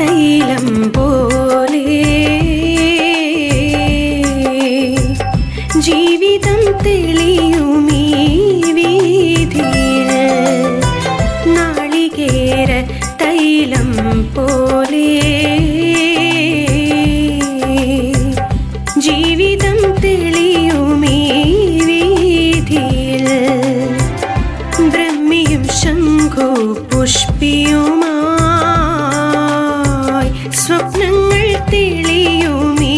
തൈലം പോലെ ജീവിതം തെളിയുമീ വീഥിയിൽ നാളികേര തൈലം പോലെ ജീവിതം തെളിയുമീ വീഥിയിൽ ബ്രഹ്മിയും ശംഖു പുഷ്പിയുമായി സ്വപ്നങ്ങൾ തെളിയുമീ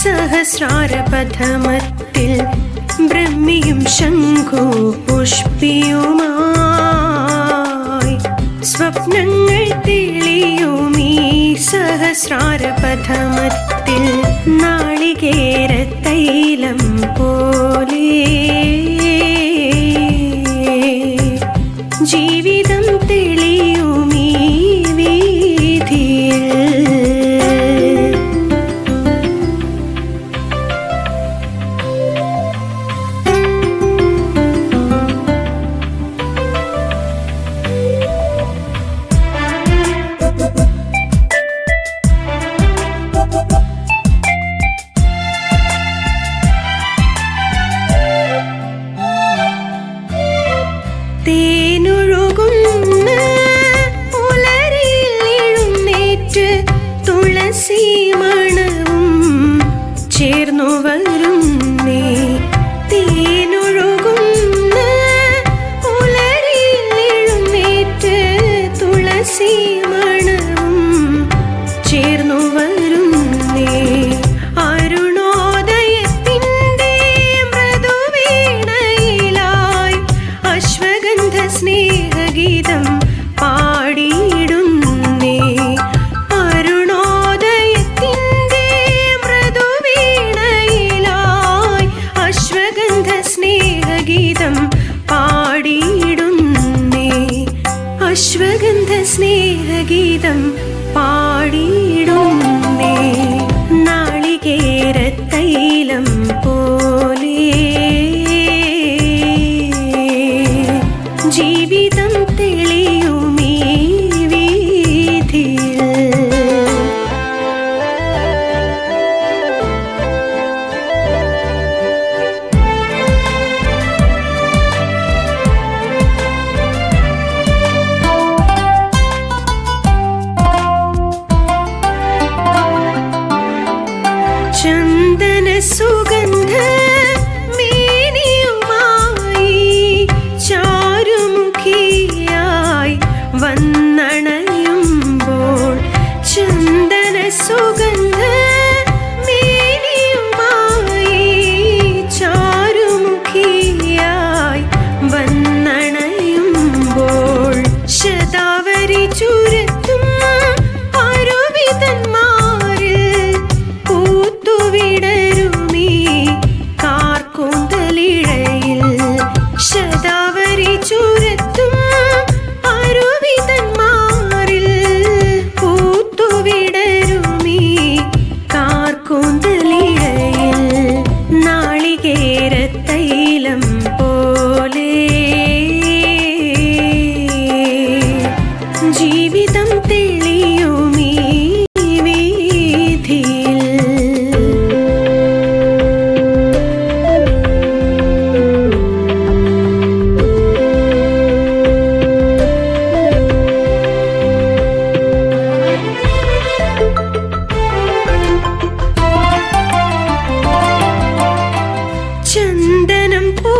സഹസ്രാരപഥമത്തിൽ ബ്രഹ്മിയും ശംഖു പുഷ്പിയുമായി സ്വപ്നങ്ങൾ തെളിയുമീ സഹസ്രാരപഥമത്തിൽ നാളികേര തൈലം പോലെ ജീവിതം തെളിയുമീ വീഥിയിൽ തേനൊഴുകുന്ന പുലരിയിൽ എഴുന്നേറ്റ് തുളസി മണവും ചേർന്നു വരുന്നേ തേനൊഴുകുന്ന പുലരിയിൽ എഴുന്നേറ്റ് തുളസി മണവും ചേർന്നു വരുന്നേ അരുണോദയത്തിൻ്റെ മൃദുവീണയിലായി സ്നേഹഗീതം പാടിയിടുന്നേ അരുണോദയത്തിൻ്റെ മൃദുവീണയിലായി അശ്വഗന്ധ സ്നേഹഗീതം പാടിയിടുന്നേ അശ്വഗന്ധ സ്നേഹഗീതം പാടിയിടുന്നേ നാളികേര തൈലം പോലെ ജീവിതം തെളിയുമീ വീഥിയിൽ ചന്ദന സുഗന്ധ വന്നണയുമ്പോൾ ചന്ദന സുഗന്ധ മേനിയുമായി ചാരുമുഖിയായി വന്നണയുമ്പോൾ ശതാവരി ചുരത്തും അരുവിതന്മാരിൽ പൂത്തുവിടരുമീ കാർക്കൂന്തലിഴയിൽ ശതാവരി ചുരത്തും അരുവിതന്മാരിൽ പൂത്തുവിടരുമീ കാർക്കൂന്തലിഴയിൽ നാളികേര തൈലം പോലെ ജീവിതം തെളിയുമീ വീഥിയിൽ ചന്ദനം പൂ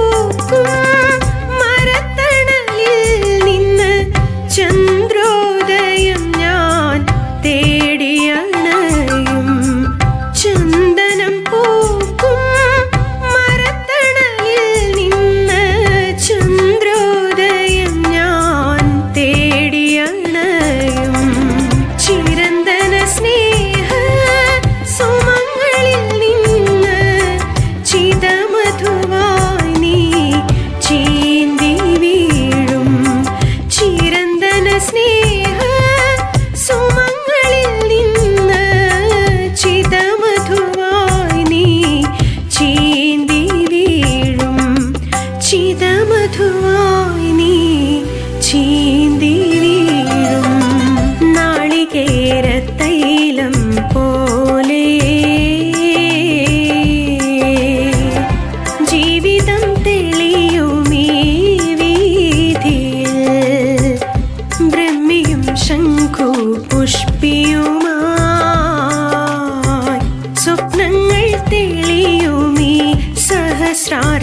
സ്വപ്നങ്ങൾ തെളിയുമീ സഹസ്രാരപഥമത്തിൽ,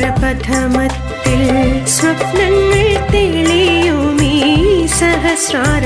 സ്വപ്നങ്ങൾ തെളിയുമീ സഹസ്രാരപഥമത്തിൽ.